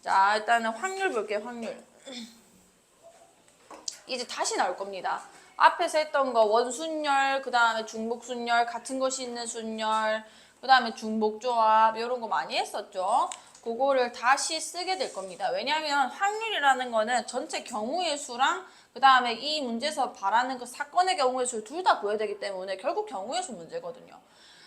자, 일단은 확률 볼게요, 확률. 이제 다시 나올 겁니다. 앞에서 했던 거 원순열, 그 다음에 중복순열, 같은 것이 있는 순열, 그 다음에 중복조합 이런 거 많이 했었죠. 그거를 다시 쓰게 될 겁니다. 왜냐하면 확률이라는 거는 전체 경우의 수랑 그 다음에 이 문제에서 바라는 그 사건의 경우의 수를 둘 다 보여야 되기 때문에 결국 경우의 수 문제거든요.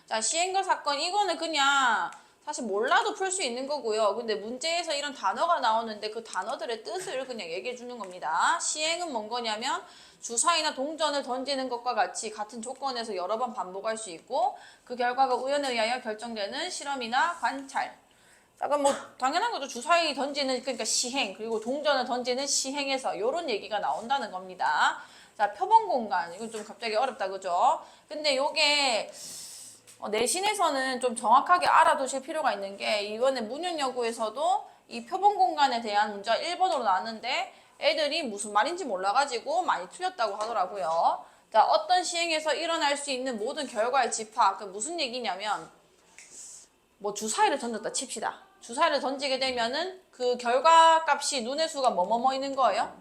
자, 시행과 사건 이거는 그냥 사실 몰라도 풀 수 있는 거고요. 근데 문제에서 이런 단어가 나오는데 그 단어들의 뜻을 그냥 얘기해 주는 겁니다. 시행은 뭔 거냐면 주사위나 동전을 던지는 것과 같이 같은 조건에서 여러 번 반복할 수 있고 그 결과가 우연에 의하여 결정되는 실험이나 관찰. 자, 그럼 뭐 당연한 거죠. 주사위 던지는 그러니까 시행 그리고 동전을 던지는 시행에서 이런 얘기가 나온다는 겁니다. 자, 표본 공간 이건 좀 갑자기 어렵다 그죠? 근데 요게 내신에서는 좀 정확하게 알아두실 필요가 있는 게 이번에 문현여고에서도 이 표본 공간에 대한 문제가 1번으로 나왔는데 애들이 무슨 말인지 몰라가지고 많이 틀렸다고 하더라고요. 자, 어떤 시행에서 일어날 수 있는 모든 결과의 집합. 그 무슨 얘기냐면 뭐 주사위를 던졌다 칩시다. 주사위를 던지게 되면은 그 결과 값이 눈의 수가 뭐뭐뭐 있는 거예요?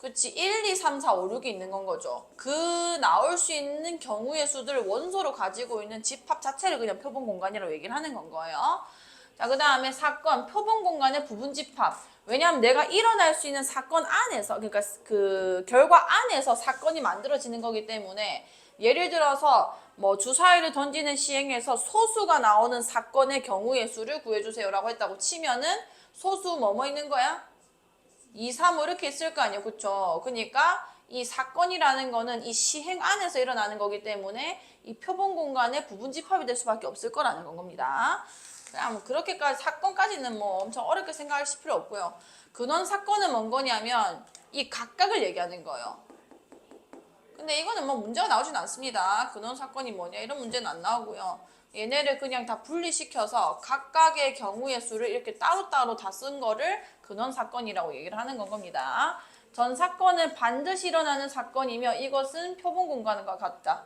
그치 1, 2, 3, 4, 5, 6이 있는 건 거죠. 그 나올 수 있는 경우의 수들을 원소로 가지고 있는 집합 자체를 그냥 표본 공간이라고 얘기를 하는 건 거예요. 자, 그 다음에 사건, 표본 공간의 부분 집합. 왜냐하면 내가 일어날 수 있는 사건 안에서, 그러니까 그 결과 안에서 사건이 만들어지는 거기 때문에 예를 들어서 뭐 주사위를 던지는 시행에서 소수가 나오는 사건의 경우의 수를 구해주세요라고 했다고 치면은 소수 뭐뭐 있는 거야? 2, 3, 5 이렇게 있을 거 아니에요. 그쵸? 그러니까 이 사건이라는 거는 이 시행 안에서 일어나는 거기 때문에 이 표본 공간의 부분 집합이 될 수밖에 없을 거라는 건 겁니다. 그냥 뭐 그렇게까지 사건까지는 뭐 엄청 어렵게 생각하실 필요 없고요. 근원 사건은 뭔 거냐면 이 각각을 얘기하는 거예요. 근데 이거는 뭐 문제가 나오진 않습니다. 근원 사건이 뭐냐 이런 문제는 안 나오고요. 얘네를 그냥 다 분리시켜서 각각의 경우의 수를 이렇게 따로따로 다 쓴 거를 근원 사건이라고 얘기를 하는 건 겁니다. 전 사건은 반드시 일어나는 사건이며 이것은 표본 공간과 같다.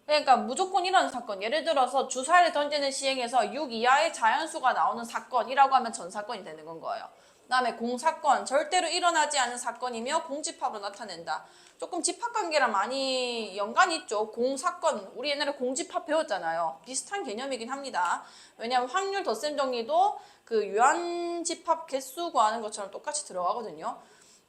그러니까 무조건 일어나는 사건. 예를 들어서 주사위를 던지는 시행에서 6 이하의 자연수가 나오는 사건이라고 하면 전 사건이 되는 건 거예요. 그 다음에 공사건, 절대로 일어나지 않은 사건이며 공집합으로 나타낸다. 조금 집합관계랑 많이 연관이 있죠. 공사건, 우리 옛날에 공집합 배웠잖아요. 비슷한 개념이긴 합니다. 왜냐하면 확률 덧셈 정리도 그 유한집합 개수 구하는 것처럼 똑같이 들어가거든요.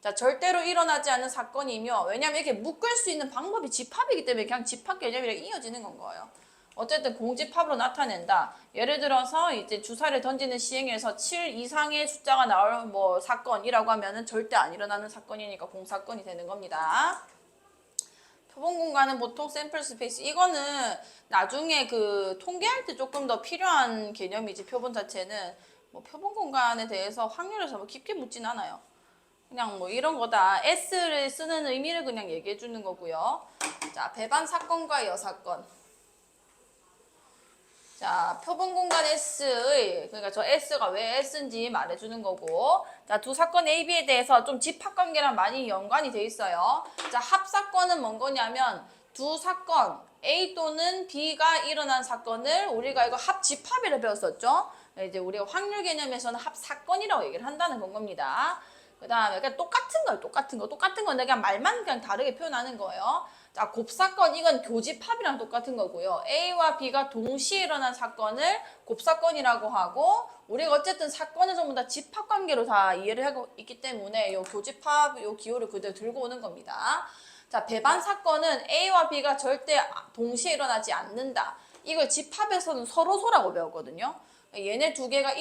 자, 절대로 일어나지 않는 사건이며 왜냐하면 이렇게 묶을 수 있는 방법이 집합이기 때문에 그냥 집합 개념이랑 이어지는 건 거예요. 어쨌든 공집합으로 나타낸다. 예를 들어서 이제 주사를 던지는 시행에서 7 이상의 숫자가 나올 뭐 사건이라고 하면은 절대 안 일어나는 사건이니까 공사건이 되는 겁니다. 표본 공간은 보통 샘플 스페이스. 이거는 나중에 그 통계할 때 조금 더 필요한 개념이지 표본 자체는 뭐 표본 공간에 대해서 확률에서 뭐 깊게 묻진 않아요. 그냥 뭐 이런 거다. S를 쓰는 의미를 그냥 얘기해 주는 거고요. 자, 배반 사건과 여사건. 자, 표본 공간 S의, 그러니까 저 S가 왜 S인지 말해주는 거고. 자, 두 사건 A, B에 대해서 좀 집합관계랑 많이 연관이 돼 있어요. 자, 합사건은 뭔 거냐면 두 사건 A 또는 B가 일어난 사건을 우리가 이거 합집합이라 배웠었죠. 이제 우리가 확률 개념에서는 합사건이라고 얘기를 한다는 건 겁니다. 그 다음에 그냥 똑같은 거예요. 똑같은 건데 그냥 말만 그냥 다르게 표현하는 거예요. 자, 곱사건 이건 교집합이랑 똑같은 거고요. A와 B가 동시에 일어난 사건을 곱사건이라고 하고 우리가 어쨌든 사건을 전부 다 집합관계로 다 이해를 하고 있기 때문에 요 교집합 요 기호를 그대로 들고 오는 겁니다. 자, 배반 사건은 A와 B가 절대 동시에 일어나지 않는다. 이걸 집합에서는 서로소라고 배웠거든요. 얘네 두 개가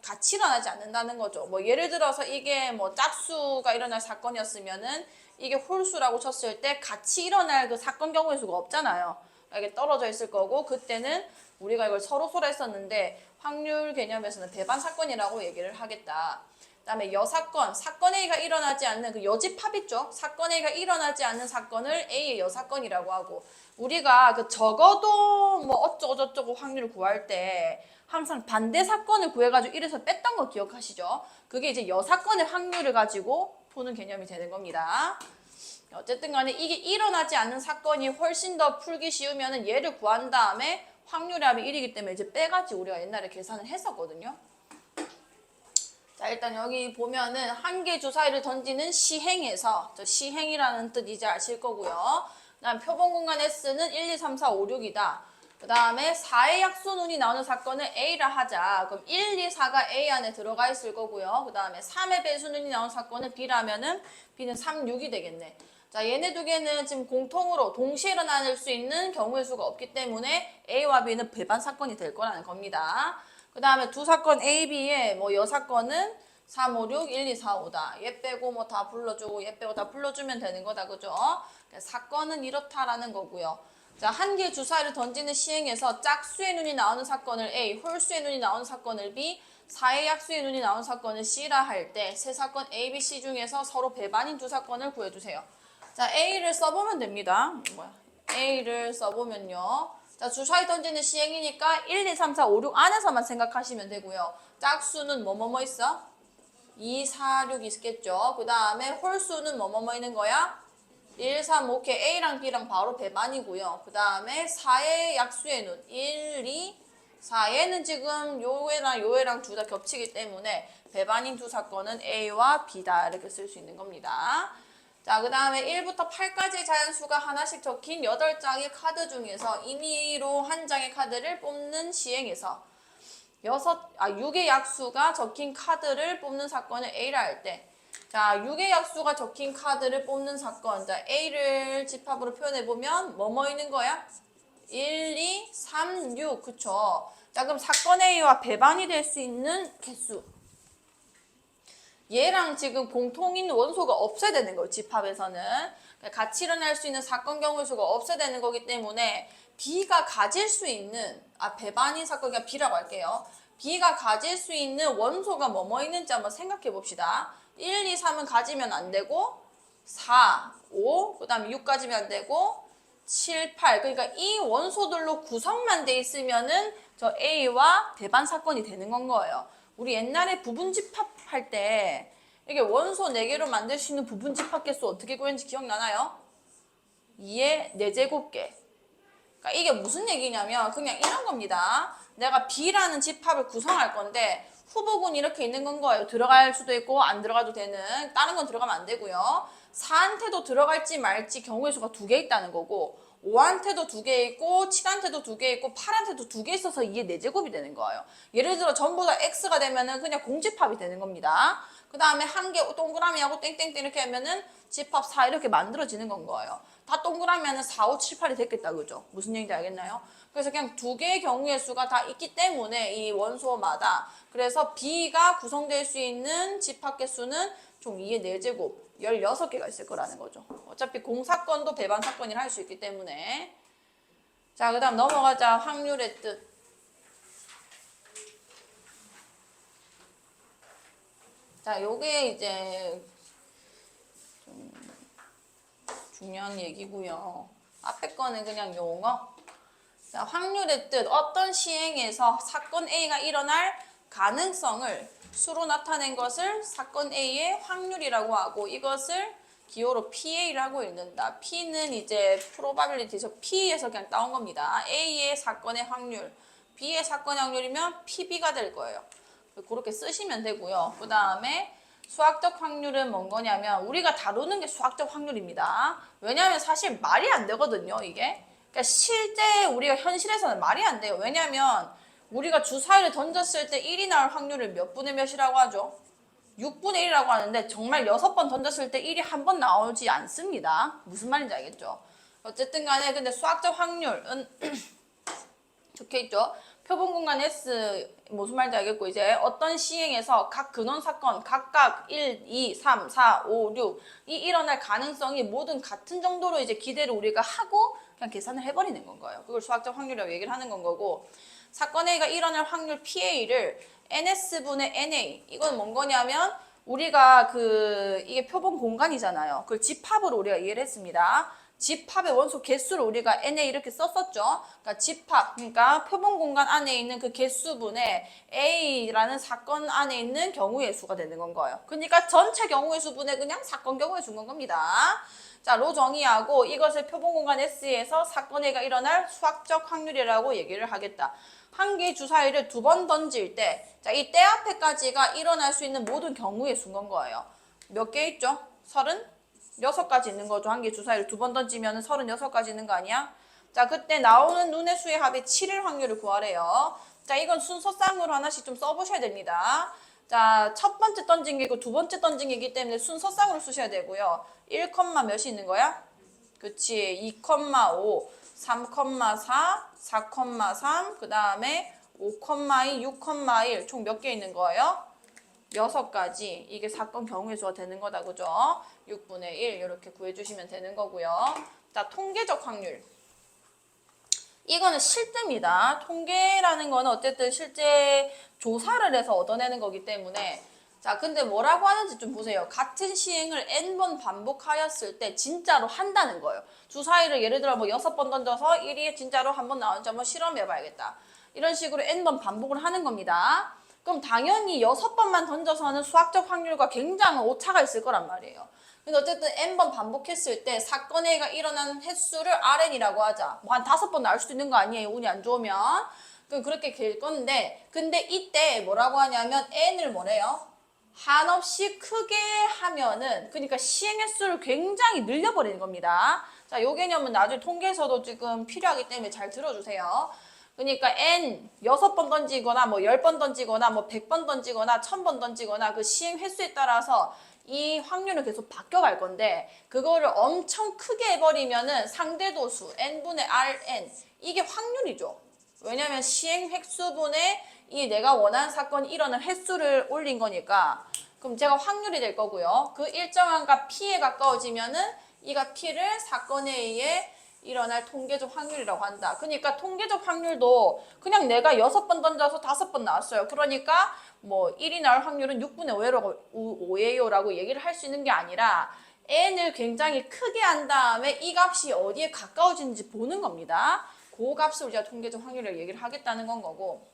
같이 일어나지 않는다는 거죠. 뭐 예를 들어서 이게 뭐 짝수가 일어날 사건이었으면은 이게 홀수라고 쳤을 때 같이 일어날 그 사건 경우의 수가 없잖아요. 이게 떨어져 있을 거고 그때는 우리가 이걸 서로소라 했었는데 확률 개념에서는 배반 사건이라고 얘기를 하겠다. 그다음에 여사건, 사건 A가 일어나지 않는 그 여집합 있죠? 사건 A가 일어나지 않는 사건을 A의 여사건이라고 하고 우리가 그 적어도 뭐 어쩌고저쩌고 확률을 구할 때 항상 반대 사건을 구해가지고 이래서 뺐던 거 기억하시죠? 그게 이제 여사건의 확률을 가지고 푸는 개념이 되는 겁니다. 어쨌든 간에 이게 일어나지 않는 사건이 훨씬 더 풀기 쉬우면은 얘를 구한 다음에 확률의 합이 1이기 때문에 이제 빼가지고 우리가 옛날에 계산을 했었거든요. 일단 여기 보면은 한 개 주사위를 던지는 시행에서 저 시행이라는 뜻 이제 아실 거고요. 그다음 표본 공간 S는 1, 2, 3, 4, 5, 6이다. 그 다음에 4의 약수눈이 나오는 사건을 A라 하자. 그럼 1, 2, 4가 A 안에 들어가 있을 거고요. 그 다음에 3의 배수눈이 나오는 사건을 B라면은 B는 3, 6이 되겠네. 자, 얘네 두 개는 지금 공통으로 동시에 일어날 수 있는 경우의 수가 없기 때문에 A와 B는 배반 사건이 될 거라는 겁니다. 그 다음에 두 사건 A, B의 뭐 여사건은 3, 5, 6, 1, 2, 4, 5다. 얘 빼고 뭐 다 불러주고 얘 빼고 다 불러주면 되는 거다. 그죠? 사건은 이렇다라는 거고요. 자, 한 개의 주사위를 던지는 시행에서 짝수의 눈이 나오는 사건을 A, 홀수의 눈이 나오는 사건을 B, 4의 약수의 눈이 나오는 사건을 C라 할 때 세 사건 A, B, C 중에서 서로 배반인 두 사건을 구해주세요. 자, A를 써보면 됩니다. A를 써보면요. 자, 주사위 던지는 시행이니까 1, 2, 3, 4, 5, 6 안에서만 생각하시면 되고요. 짝수는 뭐뭐뭐 있어? 2, 4, 6 있겠죠. 그 다음에 홀수는 뭐뭐뭐 있는 거야? 1, 3, 5, 이렇게 A랑 B랑 바로 배반이고요. 그 다음에 4의 약수의 눈 1, 2, 4얘는 지금 요애랑 요애랑 둘 다 겹치기 때문에 배반인 두 사건은 A와 B다 이렇게 쓸 수 있는 겁니다. 자, 그 다음에 1부터 8까지의 자연수가 하나씩 적힌 8장의 카드 중에서 임의로 한 장의 카드를 뽑는 시행에서 6의 약수가 적힌 카드를 뽑는 사건을 A라 할 때, 자, 6의 약수가 적힌 카드를 뽑는 사건, 자, A를 집합으로 표현해보면 뭐뭐 있는 거야? 1, 2, 3, 6, 그쵸? 자, 그럼 사건 A와 배반이 될 수 있는 개수. 얘랑 지금 공통인 원소가 없어야 되는 거예요, 집합에서는. 같이 일어날 수 있는 사건 경우의 수가 없어야 되는 거기 때문에 B가 가질 수 있는, 배반인 사건, 그냥 B라고 할게요. B가 가질 수 있는 원소가 뭐뭐 있는지 한번 생각해 봅시다. 1, 2, 3은 가지면 안 되고, 4, 5, 그 다음에 6 가지면 안 되고, 7, 8. 그러니까 이 원소들로 구성만 돼 있으면은 저 A와 배반 사건이 되는 건 거예요. 우리 옛날에 부분 집합할 때 이게 원소 4개로 만들 수 있는 부분 집합 개수 어떻게 구했는지 기억나나요? 2의 4제곱개. 그러니까 이게 무슨 얘기냐면 그냥 이런 겁니다. 내가 B라는 집합을 구성할 건데 후보군이 이렇게 있는 건 거예요. 들어갈 수도 있고 안 들어가도 되는, 다른 건 들어가면 안 되고요. 4한테도 들어갈지 말지 경우의 수가 2개 있다는 거고, 5한테도 2개 있고 7한테도 2개 있고 8한테도 2개 있어서 2의 4제곱이 되는 거예요. 예를 들어 전부 다 X가 되면은 그냥 공집합이 되는 겁니다. 그 다음에 한 개 동그라미하고 땡땡땡 이렇게 하면은 집합 4 이렇게 만들어지는 건 거예요. 다 동그라미 하면 4, 5, 7, 8이 됐겠다. 그죠? 무슨 얘기인지 알겠나요? 그래서 그냥 2개의 경우의 수가 다 있기 때문에 이 원소마다, 그래서 B가 구성될 수 있는 집합 개수는 총 2의 4제곱 16개가 있을 거라는 거죠. 어차피 공사건도 배반 사건이라 할 수 있기 때문에. 자, 그 다음 넘어가자. 확률의 뜻. 자, 요게 이제 좀 중요한 얘기고요. 앞에 거는 그냥 용어. 자, 확률의 뜻. 어떤 시행에서 사건 A가 일어날 가능성을 수로 나타낸 것을 사건 A의 확률이라고 하고, 이것을 기호로 PA라고 읽는다. P는 이제 probability에서 P에서 그냥 따온 겁니다. A의 사건의 확률, B의 사건의 확률이면 PB가 될 거예요. 그렇게 쓰시면 되고요. 그 다음에 수학적 확률은 뭔 거냐면 우리가 다루는 게 수학적 확률입니다. 왜냐하면 사실 말이 안 되거든요, 이게. 그러니까 실제 우리가 현실에서는 말이 안 돼요. 왜냐하면 우리가 주사위를 던졌을 때 1이 나올 확률을 몇 분의 몇이라고 하죠? 6분의 1이라고 하는데 정말 6번 던졌을 때 1이 한 번 나오지 않습니다. 무슨 말인지 알겠죠? 어쨌든 간에 근데 수학적 확률은 적혀있죠? 표본 공간 S 무슨 말인지 알겠고, 이제 어떤 시행에서 각 근원 사건 각각 1, 2, 3, 4, 5, 6 이 일어날 가능성이 모든 같은 정도로 이제 기대를 우리가 하고 그냥 계산을 해버리는 건 거예요. 그걸 수학적 확률이라고 얘기를 하는 건 거고, 사건 A가 일어날 확률 PA를 NS분의 NA, 이건 뭔 거냐면 우리가 이게 표본 공간이잖아요. 그걸 집합으로 우리가 이해를 했습니다. 집합의 원소 개수를 우리가 NA 이렇게 썼었죠. 그러니까 집합, 그러니까 표본 공간 안에 있는 그 개수분의 A라는 사건 안에 있는 경우의 수가 되는 건 거예요. 그러니까 전체 경우의 수분의 그냥 사건 경우의 수인 겁니다. 자, 로 정의하고 이것을 표본 공간 S에서 사건 A가 일어날 수학적 확률이라고 얘기를 하겠다. 한 개의 주사위를 2번 던질 때, 자, 이 때 앞에까지가 일어날 수 있는 모든 경우의 수인 건 거예요. 몇 개 있죠? 36가지 있는 거죠. 한 개 주사위를 2번 던지면 36가지 있는 거 아니야? 자, 그때 나오는 눈의 수의 합의 7일 확률을 구하래요. 자, 이건 순서쌍으로 하나씩 좀 써보셔야 됩니다. 자, 첫 번째 던진 게 있고 두 번째 던진 게 있기 때문에 순서쌍으로 쓰셔야 되고요. 1, 몇이 있는 거야? 그치, 2,5, 3,4, 4,3, 그 다음에 5,2, 6,1, 총 몇 개 있는 거예요? 6가지. 이게 사건 경우의 수가 되는 거다, 그죠? 6분의 1 이렇게 구해주시면 되는 거고요. 자, 통계적 확률. 이거는 실제입니다. 통계라는 거는 어쨌든 실제 조사를 해서 얻어내는 거기 때문에 자, 근데 뭐라고 하는지 좀 보세요. 같은 시행을 N번 반복하였을 때 진짜로 한다는 거예요. 주사위를 예를 들어 뭐 6번 던져서 1이 진짜로 한 번 나오는지 한번 실험해 봐야겠다. 이런 식으로 N번 반복을 하는 겁니다. 그럼 당연히 6번만 던져서는 수학적 확률과 굉장한 오차가 있을 거란 말이에요. 근데 어쨌든 N번 반복했을 때 사건 A가 일어난 횟수를 RN이라고 하자. 뭐 한 5번 나올 수도 있는 거 아니에요. 운이 안 좋으면. 그럼 그렇게 될 건데 근데 이때 뭐라고 하냐면 N을 뭐래요? 한없이 크게 하면은 그러니까 시행 횟수를 굉장히 늘려버리는 겁니다. 자, 요 개념은 나중에 통계에서도 지금 필요하기 때문에 잘 들어주세요. 그러니까 N 6번 던지거나 뭐 10번 던지거나 뭐 100번 던지거나 1000번 던지거나 그 시행 횟수에 따라서 이 확률은 계속 바뀌어갈 건데 그거를 엄청 크게 해버리면은 상대도수 N분의 Rn 이게 확률이죠. 왜냐면 시행 횟수분의 이 내가 원하는 사건이 일어난 횟수를 올린 거니까 그럼 제가 확률이 될 거고요. 그 일정한가 P에 가까워지면은 이가 P를 사건에 의해 일어날 통계적 확률이라고 한다. 그러니까 통계적 확률도 그냥 내가 6번 던져서 5번 나왔어요. 그러니까 뭐 1이 나올 확률은 6분의 5예요 라고 얘기를 할 수 있는 게 아니라 n을 굉장히 크게 한 다음에 이 값이 어디에 가까워지는지 보는 겁니다. 그 값을 우리가 통계적 확률을 얘기를 하겠다는 건 거고.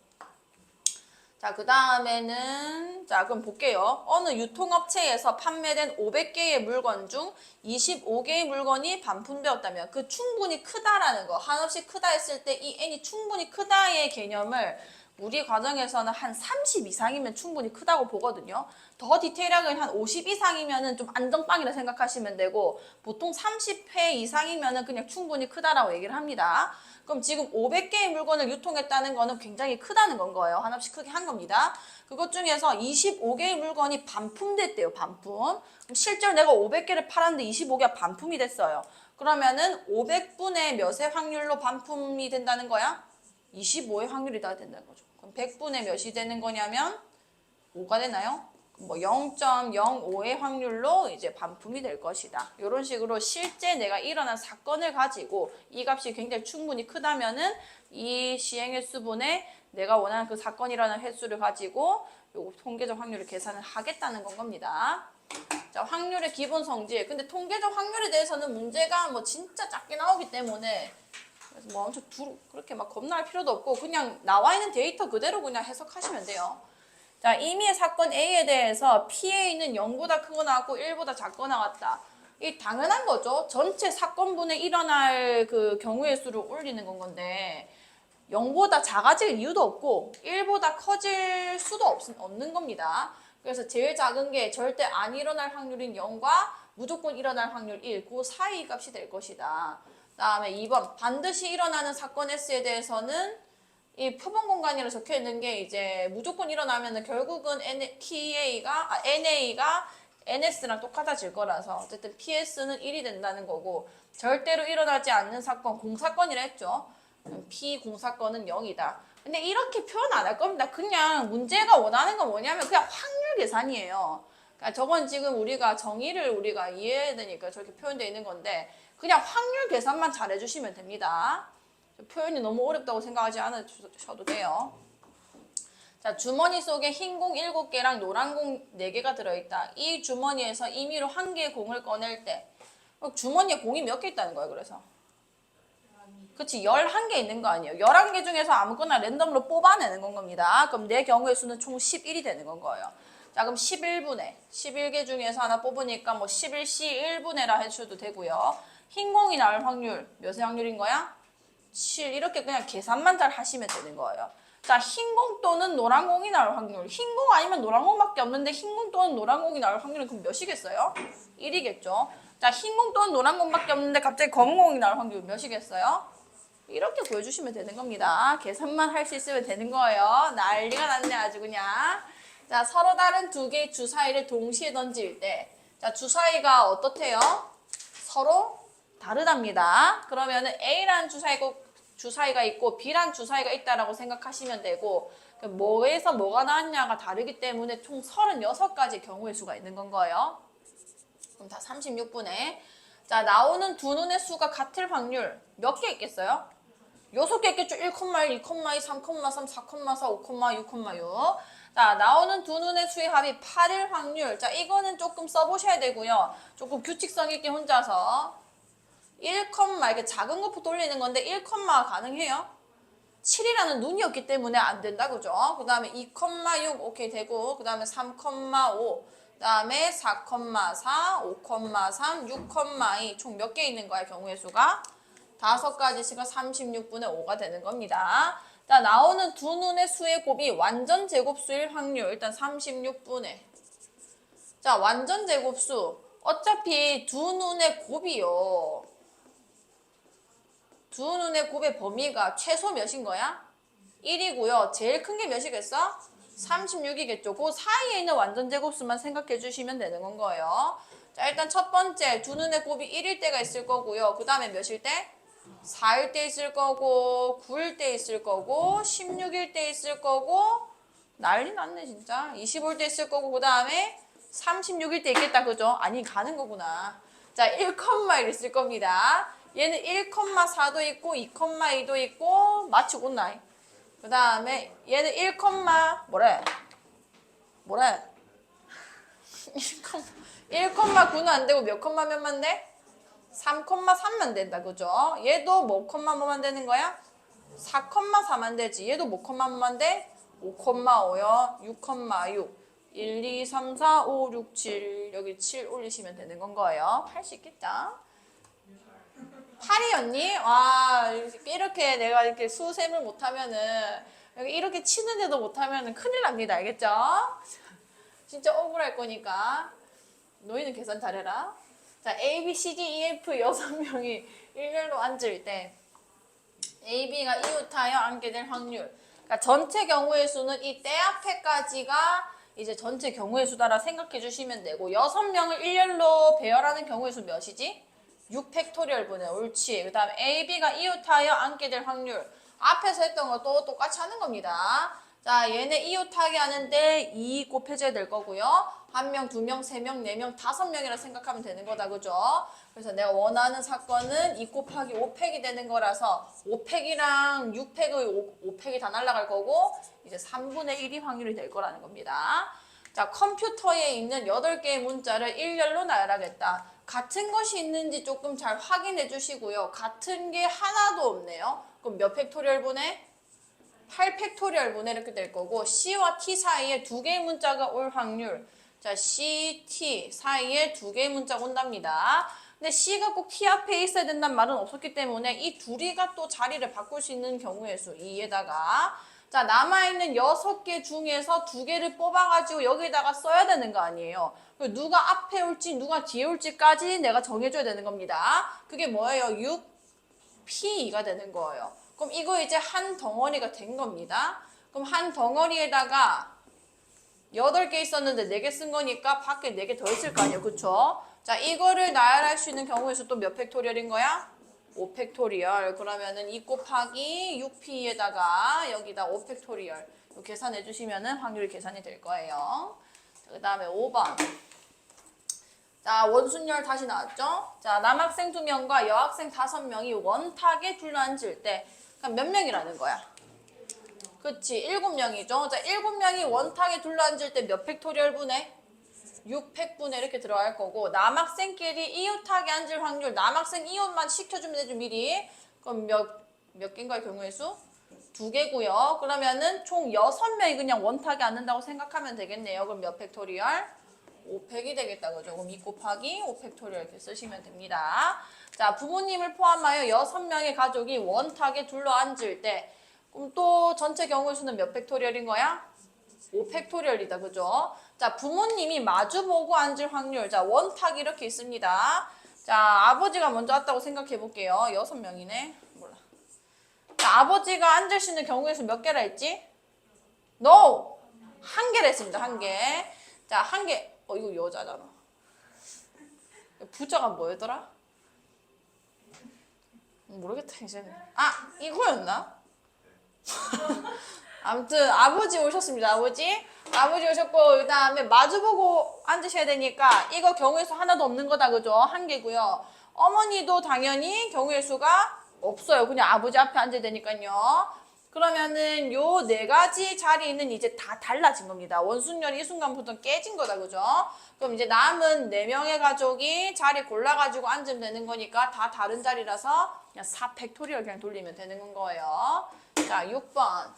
자, 그 다음에는 자, 그럼 볼게요. 어느 유통업체에서 판매된 500개의 물건 중 25개의 물건이 반품되었다면 그 충분히 크다라는 거, 한없이 크다 했을 때 이 n이 충분히 크다의 개념을 우리 과정에서는 한 30 이상이면 충분히 크다고 보거든요. 더 디테일하게 한 50 이상이면은 좀 안정빵이라 생각하시면 되고 보통 30회 이상이면은 그냥 충분히 크다라고 얘기를 합니다. 그럼 지금 500개의 물건을 유통했다는 거는 굉장히 크다는 건 거예요. 한없이 크게 한 겁니다. 그것 중에서 25개의 물건이 반품됐대요. 반품. 그럼 실제로 내가 500개를 팔았는데 25개가 반품이 됐어요. 그러면은 500분의 몇의 확률로 반품이 된다는 거야? 25의 확률이 다 된다는 거죠. 그럼 100분의 몇이 되는 거냐면 5가 되나요? 뭐 0.05의 확률로 이제 반품이 될 것이다. 이런 식으로 실제 내가 일어난 사건을 가지고 이 값이 굉장히 충분히 크다면은 이 시행 횟수분의 내가 원하는 그 사건이 일어난 횟수를 가지고 요 통계적 확률을 계산을 하겠다는 건 겁니다. 자, 확률의 기본 성질. 근데 통계적 확률에 대해서는 문제가 뭐 진짜 작게 나오기 때문에 그래서 뭐 엄청 그렇게 막 겁날 필요도 없고 그냥 나와 있는 데이터 그대로 그냥 해석하시면 돼요. 자, 임의의 사건 A에 대해서 PA는 0보다 크거나 같고 1보다 작거나 같다. 이 당연한 거죠. 전체 사건분에 일어날 그 경우의 수를 올리는 건 건데 0보다 작아질 이유도 없고 1보다 커질 수도 없는 겁니다. 그래서 제일 작은 게 절대 안 일어날 확률인 0과 무조건 일어날 확률 1, 그 사이 값이 될 것이다. 다음에 2번 반드시 일어나는 사건 S에 대해서는 이 표본 공간이라 적혀 있는 게 이제 무조건 일어나면은 결국은 NA가 NS랑 똑같아질 거라서 어쨌든 PS는 1이 된다는 거고 절대로 일어나지 않는 사건, 공사건이라 했죠. P 공사건은 0이다. 근데 이렇게 표현 안 할 겁니다. 그냥 문제가 원하는 건 뭐냐면 그냥 확률 계산이에요. 그러니까 저건 지금 우리가 정의를 우리가 이해해야 되니까 저렇게 표현되어 있는 건데 그냥 확률 계산만 잘 해주시면 됩니다. 표현이 너무 어렵다고 생각하지 않으셔도 돼요. 자, 주머니 속에 흰 공 7개랑 노란 공 4개가 들어있다. 이 주머니에서 임의로 한 개의 공을 꺼낼 때 주머니에 공이 몇 개 있다는 거예요, 그래서. 그치, 11개 있는 거 아니에요. 11개 중에서 아무거나 랜덤으로 뽑아내는 건 겁니다. 그럼 내 경우의 수는 총 11이 되는 건 거예요. 자, 그럼 11분의, 11개 중에서 하나 뽑으니까 뭐 11C 1분의라 해줘도 되고요. 흰 공이 나올 확률, 몇의 확률인 거야? 7. 이렇게 그냥 계산만 잘 하시면 되는 거예요. 자, 흰 공 또는 노란 공이 나올 확률. 흰 공 아니면 노란 공밖에 없는데 흰 공 또는 노란 공이 나올 확률은 그럼 몇이겠어요? 1이겠죠. 자, 흰 공 또는 노란 공밖에 없는데 갑자기 검은 공이 나올 확률 몇이겠어요? 이렇게 보여주시면 되는 겁니다. 계산만 할 수 있으면 되는 거예요. 난리가 났네 아주 그냥. 자, 서로 다른 두 개의 주사위를 동시에 던질 때, 자, 주사위가 어떻대요? 서로 다르답니다. 그러면은 A라는 주사위가 있고 B라는 주사위가 있다라고 생각하시면 되고, 뭐에서 뭐가 나왔냐가 다르기 때문에 총 36가지 경우의 수가 있는 건 거예요. 그럼 다 36분의. 자, 나오는 두 눈의 수가 같을 확률 몇 개 있겠어요? 6개 있겠죠. 1,1, 2,2, 3,3, 4,4, 5,6, 6. 자, 나오는 두 눈의 수의 합이 8일 확률. 자, 이거는 조금 써보셔야 되고요. 조금 규칙성 있게 혼자서 1, 이렇게 작은 것부터 돌리는 건데 1가 가능해요? 7이라는 눈이 없기 때문에 안 된다, 그죠? 그 다음에 2,6 오케이 되고, 그 다음에 3,5, 그 다음에 4,4, 5,3, 6,2 총 몇 개 있는 거야, 경우의 수가? 5가지씩은 36분의 5가 되는 겁니다. 자, 나오는 두 눈의 수의 곱이 완전 제곱수일 확률. 일단 36분의. 자, 완전 제곱수. 어차피 두 눈의 곱이요. 두 눈의 곱의 범위가 최소 몇인 거야? 1이고요. 제일 큰 게 몇이겠어? 36이겠죠. 그 사이에 있는 완전 제곱수만 생각해 주시면 되는 건 거예요. 자, 일단 첫 번째 두 눈의 곱이 1일 때가 있을 거고요. 그 다음에 몇일 때? 4일 때 있을 거고, 9일 때 있을 거고, 16일 때 있을 거고, 난리 났네 진짜. 25일 때 있을 거고, 그 다음에 36일 때 있겠다, 그죠? 아니, 가는 거구나. 자, 1,1 있을 겁니다. 얘는 1,4도 있고, 2,2도 있고, 맞추고 나이. 그 다음에 얘는 1, 뭐래? 1,9는 안 되고 몇 콤마 몇만 돼? 3,3만 된다, 그죠? 얘도 뭐 콤마 뭐만 되는 거야? 4,4만 되지. 얘도 뭐 콤마 뭐만 돼? 5,5요. 6,6. 1, 2, 3, 4, 5, 6, 7. 여기 7 올리시면 되는 건 거예요. 할 수 있겠죠? 8이었니? 와, 이렇게 내가 이렇게 수셈을 못하면은, 여기 이렇게 치는데도 못하면은 큰일 납니다. 알겠죠? 진짜 억울할 거니까. 너희는 계산 잘해라. 자, A, B, C, D, E, F 6명이 일렬로 앉을 때 A, B가 이웃하여 앉게 될 확률. 그러니까 전체 경우의 수는 이 때 앞에까지가 이제 전체 경우의 수다라 생각해 주시면 되고 6명을 일렬로 배열하는 경우의 수 몇이지? 6팩토리얼 분의 옳지. 그 다음에 A, B가 이웃하여 앉게 될 확률. 앞에서 했던 거 또 똑같이 하는 겁니다. 자, 얘네 이웃하게 하는데 2 곱해줘야 될 거고요. 1명, 2명, 3명, 4명, 5명이라 생각하면 되는 거다, 그죠? 그래서 내가 원하는 사건은 2 곱하기 5팩이 되는 거라서 5팩이랑 6팩의 5팩이 다 날아갈 거고 이제 3분의 1이 확률이 될 거라는 겁니다. 자, 컴퓨터에 있는 8개의 문자를 일렬로 나열하겠다. 같은 것이 있는지 조금 잘 확인해 주시고요. 같은 게 하나도 없네요. 그럼 몇 팩토리얼 분의? 8팩토리얼 분의 이렇게 될 거고 C와 T 사이에 2개의 문자가 올 확률. 자, C, T 사이에 2개의 문자가 온답니다. 근데 C가 꼭 T 앞에 있어야 된다는 말은 없었기 때문에 이 둘이가 또 자리를 바꿀 수 있는 경우의 수 2에다가 자, 남아있는 6개 중에서 2개를 뽑아가지고 여기다가 써야 되는 거 아니에요. 누가 앞에 올지 누가 뒤에 올지까지 내가 정해줘야 되는 겁니다. 그게 뭐예요? 6P2가 되는 거예요. 그럼 이거 이제 한 덩어리가 된 겁니다. 그럼 한 덩어리에다가 8개 있었는데 4개 쓴 거니까 밖에 4개 더 있을 거 아니에요. 그쵸? 자, 이거를 나열할 수 있는 경우의 수 또 몇 팩토리얼인 거야? 5팩토리얼. 그러면은 2 곱하기 6P에다가 여기다 5팩토리얼. 계산해 주시면은 확률이 계산이 될 거예요. 그 다음에 5번. 자, 원순열 다시 나왔죠? 자, 남학생 2명과 여학생 5명이 원탁에 둘러앉을 때, 그럼 몇 명이라는 거야? 그치, 7명이죠? 자, 7명이 원탁에 둘러앉을 때 몇 팩토리얼 분해? 600분의 이렇게 들어갈 거고 남학생끼리 이웃하게 앉을 확률 남학생 이웃만 시켜주면 되죠 미리. 그럼 몇 개인가요 경우의 수? 2개고요. 그러면은 총 6명이 그냥 원탁에 앉는다고 생각하면 되겠네요. 그럼 몇 팩토리얼? 5팩이 되겠다 그죠? 그럼 2 곱하기 5 팩토리얼 이렇게 쓰시면 됩니다. 자 부모님을 포함하여 6명의 가족이 원탁에 둘러 앉을 때 그럼 또 전체 경우의 수는 몇 팩토리얼인 거야? 5 팩토리얼이다 그죠? 자 부모님이 마주보고 앉을 확률 자 원탁 이렇게 있습니다. 자 아버지가 먼저 왔다고 생각해 볼게요. 6명이네. 몰라. 자 아버지가 앉을 수 있는 경우의 수 몇 개라 했지? No! 1개라 했습니다. 1개. 자 1개. 이거 여자잖아. 부자가 뭐였더라? 모르겠다 이제. 이거였나? 아무튼 아버지 오셨습니다. 아버지 오셨고 그 다음에 마주보고 앉으셔야 되니까 이거 경우의 수 하나도 없는 거다 그죠? 1개고요. 어머니도 당연히 경우의 수가 없어요. 그냥 아버지 앞에 앉아야 되니까요. 그러면은 요 4가지 자리는 이제 다 달라진 겁니다. 원순열이 이 순간부터 깨진 거다 그죠? 그럼 이제 남은 4명의 가족이 자리 골라가지고 앉으면 되는 거니까 다 다른 자리라서 그냥 4팩토리얼 그냥 돌리면 되는 거예요. 자 6번.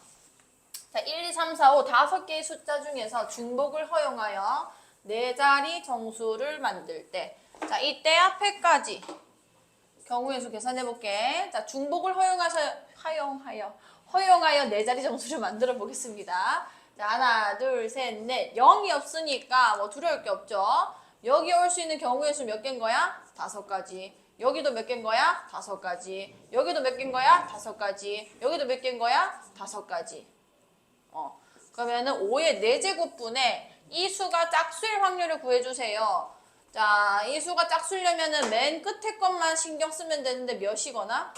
자, 1, 2, 3, 4, 5 5개의 숫자 중에서 중복을 허용하여 4자리 정수를 만들 때 자, 이때 앞에까지 경우의 수 계산해 볼게. 자, 중복을 허용하여 4자리 정수를 만들어 보겠습니다. 자, 하나, 둘, 셋, 넷. 0이 없으니까 뭐 두려울 게 없죠. 여기 올 수 있는 경우의 수 몇 개인 거야? 5가지. 여기도 몇 개인 거야? 5가지. 여기도 몇 개인 거야? 5가지. 여기도 몇 개인 거야? 5가지. 그러면은 5의 4제곱분에 이 수가 짝수일 확률을 구해주세요. 자, 이 수가 짝수려면은 맨 끝에 것만 신경 쓰면 되는데 몇이거나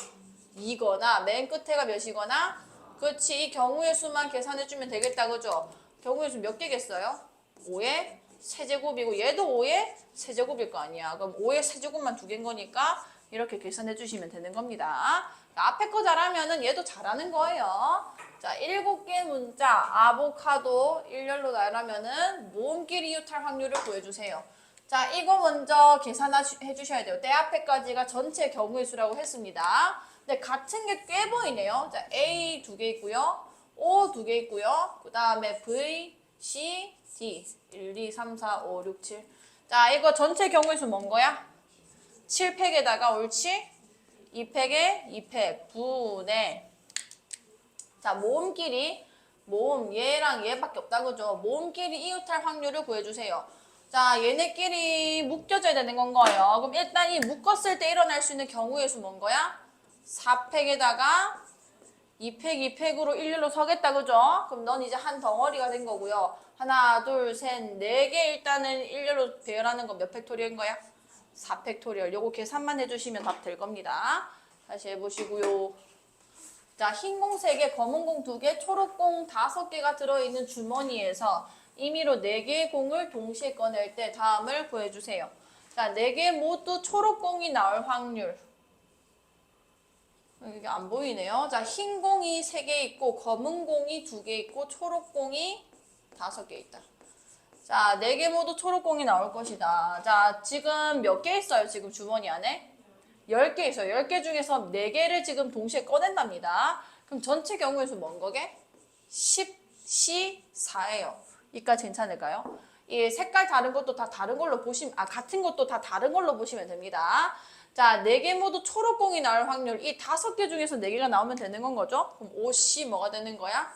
2거나 맨 끝에가 몇이거나 그렇지 이 경우의 수만 계산해주면 되겠다 그죠? 경우의 수 몇 개겠어요? 5의 세제곱이고 얘도 5의 세제곱일 거 아니야. 그럼 5의 세제곱만 2개인 거니까 이렇게 계산해주시면 되는 겁니다. 앞에 거 잘하면은 얘도 잘하는 거예요. 자, 7개 문자 아보카도 일렬로 나열하면은 모음끼리 이웃할 확률을 구해주세요. 자, 이거 먼저 계산해 주셔야 돼요. 때 앞에까지가 전체 경우의 수라고 했습니다. 근데 같은 게 꽤 보이네요. 자, A 2개 있고요. O 2개 있고요. 그 다음에 V, C, D 1, 2, 3, 4, 5, 6, 7. 자, 이거 전체 경우의 수 뭔 거야? 7팩에다가 옳지? 2팩에 2팩 분의 자 모음끼리 모음 얘랑 얘밖에 없다 그죠? 모음끼리 이웃할 확률을 구해주세요. 자 얘네끼리 묶여져야 되는 건 거예요. 그럼 일단 이 묶었을 때 일어날 수 있는 경우의 수 뭔 거야? 4팩에다가 2팩 2팩으로 일렬로 서겠다 그죠? 그럼 넌 이제 한 덩어리가 된 거고요. 하나 둘 셋 4개 일단은 일렬로 배열하는 건 몇 팩토리얼인 거야? 4팩토리얼. 요거 계산만 해주시면 답 될 겁니다. 다시 해보시고요. 자, 흰 공 3개, 검은 공 2개, 초록 공 5개가 들어있는 주머니에서 임의로 4개의 공을 동시에 꺼낼 때 다음을 구해주세요. 자, 4개 모두 초록 공이 나올 확률. 이게 안 보이네요. 자, 흰 공이 3개 있고, 검은 공이 2개 있고, 초록 공이 5개 있다. 자, 4개 모두 초록 공이 나올 것이다. 자, 지금 몇 개 있어요? 지금 주머니 안에? 10개 있어요. 10개 중에서 4개를 지금 동시에 꺼낸답니다. 그럼 전체 경우의 수 뭔 거게? 14예요. 이까지 괜찮을까요? 이 색깔 다른 것도 다 다른 걸로 보시면, 같은 것도 다 다른 걸로 보시면 됩니다. 자, 4개 모두 초록공이 나올 확률. 이 5개 중에서 4개가 나오면 되는 건 거죠? 그럼 5C 뭐가 되는 거야?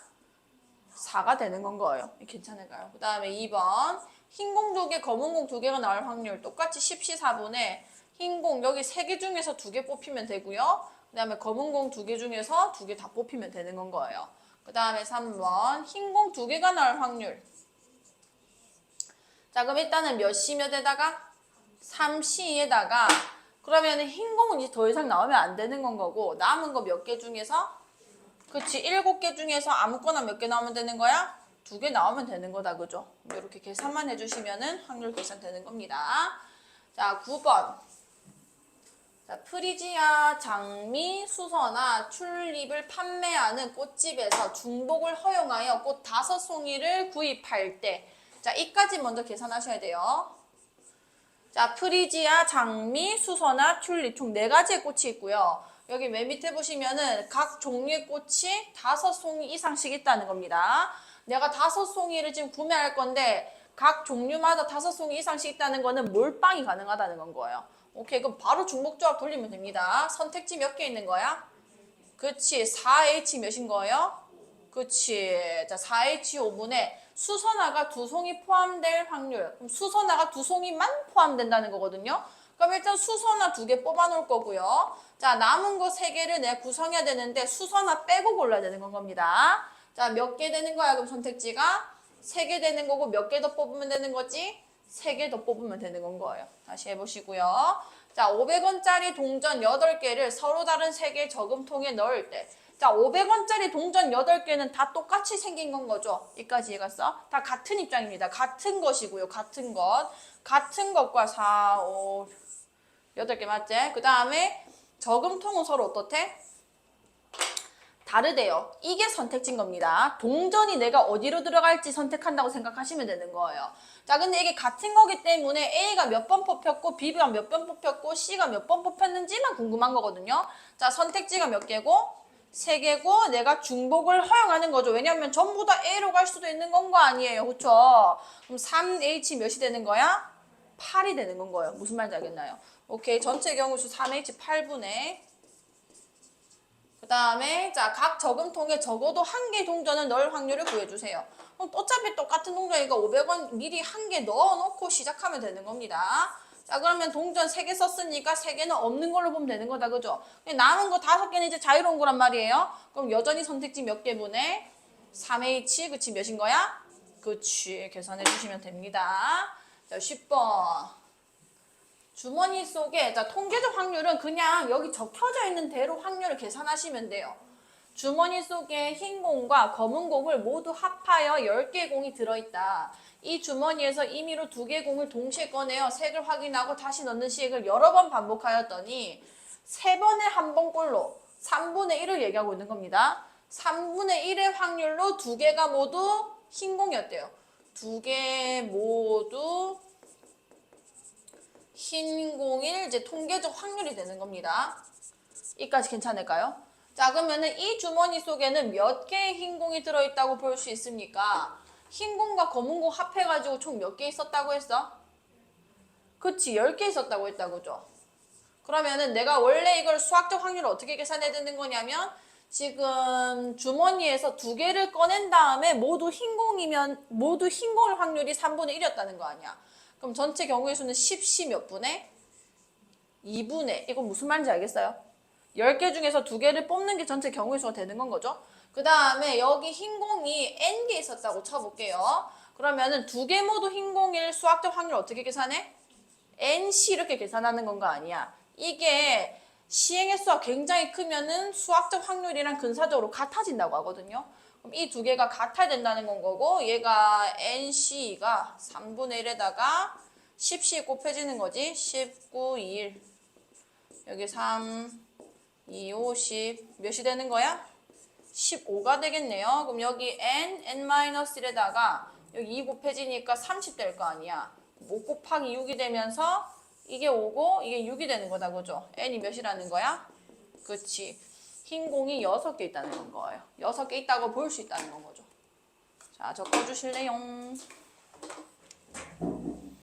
4가 되는 건 거예요. 괜찮을까요? 그 다음에 2번. 흰 공 2개, 검은 공 2개가 나올 확률. 똑같이 10C 4분의 흰 공 여기 3개 중에서 2개 뽑히면 되고요. 그 다음에 검은 공 2개 중에서 2개 다 뽑히면 되는 건 거예요. 그 다음에 3번 흰 공 2개가 나올 확률. 자 그럼 일단은 몇 C 몇에다가? 3C에다가 그러면 흰 공은 이제 더 이상 나오면 안 되는 건 거고 남은 거 몇 개 중에서? 그치 7개 중에서 아무거나 몇 개 나오면 되는 거야? 2개 나오면 되는 거다 그죠? 이렇게 계산만 해주시면은 확률 계산 되는 겁니다. 자 9번 자, 프리지아, 장미, 수서나 튤립을 판매하는 꽃집에서 중복을 허용하여 꽃 5송이를 구입할 때 자, 이까지 먼저 계산하셔야 돼요. 자, 프리지아, 장미, 수선화, 튤립 총 4가지의 꽃이 있고요. 여기 맨 밑에 보시면은 각 종류의 꽃이 5송이 이상씩 있다는 겁니다. 내가 5송이를 지금 구매할 건데 각 종류마다 5송이 이상씩 있다는 거는 몰빵이 가능하다는 건 거예요. 오케이, 그럼 바로 중복조합 돌리면 됩니다. 선택지 몇 개 있는 거야? 그치, 4H 몇인 거예요? 그치. 자, 4H5분에 수선화가 2송이 포함될 확률. 그럼 수선화가 2송이만 포함된다는 거거든요. 그럼 일단 수선화 2개 뽑아 놓을 거고요. 자, 남은 거 3개를 내가 구성해야 되는데 수선화 빼고 골라야 되는 건 겁니다. 자, 몇 개 되는 거야? 그럼 선택지가 3개 되는 거고 몇 개 더 뽑으면 되는 거지? 3개 더 뽑으면 되는 건 거예요. 다시 해보시고요. 자, 500원짜리 동전 8개를 서로 다른 3개의 저금통에 넣을 때 자, 500원짜리 동전 8개는 다 똑같이 생긴 건 거죠. 여기까지 이해갔어? 다 같은 입장입니다. 같은 것이고요. 같은 것. 같은 것과 4, 5, 8개 맞지? 그 다음에 저금통은 서로 어떻대? 다르대요. 이게 선택지인 겁니다. 동전이 내가 어디로 들어갈지 선택한다고 생각하시면 되는 거예요. 자, 근데 이게 같은 거기 때문에 A가 몇 번 뽑혔고 B가 몇 번 뽑혔고 C가 몇 번 뽑혔는지만 궁금한 거거든요. 자, 선택지가 몇 개고? 3개고 내가 중복을 허용하는 거죠. 왜냐면 전부 다 A로 갈 수도 있는 건 거 아니에요. 그쵸? 그럼 3H 몇이 되는 거야? 8이 되는 건 거예요. 무슨 말인지 알겠나요? 오케이. 전체 경우수 3H 8분의 그 다음에 자, 각 저금통에 적어도 1개 동전을 넣을 확률을 구해주세요. 그럼 어차피 똑같은 동전이니까 500원 미리 1개 넣어놓고 시작하면 되는 겁니다. 자, 그러면 동전 3개 썼으니까 3개는 없는 걸로 보면 되는 거다. 그죠? 남은 거 5개는 이제 자유로운 거란 말이에요. 그럼 여전히 선택지 몇 개분에 3H 그치 몇인 거야? 그치 계산해 주시면 됩니다. 자, 10번 주머니 속에 자 통계적 확률은 그냥 여기 적혀져 있는 대로 확률을 계산하시면 돼요. 주머니 속에 흰 공과 검은 공을 모두 합하여 10개의 공이 들어있다. 이 주머니에서 임의로 2개의 공을 동시에 꺼내어 색을 확인하고 다시 넣는 시행을 여러 번 반복하였더니 3번에 한 번꼴로 3분의 1을 얘기하고 있는 겁니다. 3분의 1의 확률로 2개가 모두 흰 공이었대요. 2개 모두 흰 공일 이제 통계적 확률이 되는 겁니다. 이까지 괜찮을까요? 자, 그러면은 이 주머니 속에는 몇 개의 흰 공이 들어있다고 볼 수 있습니까? 흰 공과 검은 공 합해가지고 총 몇 개 있었다고 했어? 그치, 10개 있었다고 했다, 그죠? 그러면은 내가 원래 이걸 수학적 확률을 어떻게 계산해야 되는 거냐면 지금 주머니에서 2개를 꺼낸 다음에 모두 흰 공이면 모두 흰 공일 확률이 3분의 1이었다는 거 아니야. 그럼 전체 경우의 수는 10시 몇 분의? 2분의. 이건 무슨 말인지 알겠어요? 10개 중에서 2개를 뽑는 게 전체 경우의 수가 되는 건 거죠. 그 다음에 여기 흰 공이 N개 있었다고 쳐볼게요. 그러면은 2개 모두 흰 공일 수학적 확률 어떻게 계산해? NC 이렇게 계산하는 건 거 아니야. 이게 시행의 수가 굉장히 크면은 수학적 확률이랑 근사적으로 같아진다고 하거든요. 그럼 이 2개가 같아야 된다는 건 거고 얘가 NC가 3분의 1에다가 10씩 곱해지는 거지. 19, 2, 1 여기 3, 2, 5, 10 몇이 되는 거야? 15가 되겠네요. 그럼 여기 N-1에다가 여기 2 곱해지니까 30 될 거 아니야. 5 곱하기 6이 되면서 이게 5고 이게 6이 되는 거다. 그죠? N이 몇이라는 거야? 그치. 흰 공이 6개 있다는 건 거예요. 6개 있다고 볼 수 있다는 건 거죠. 자, 적어주실래요?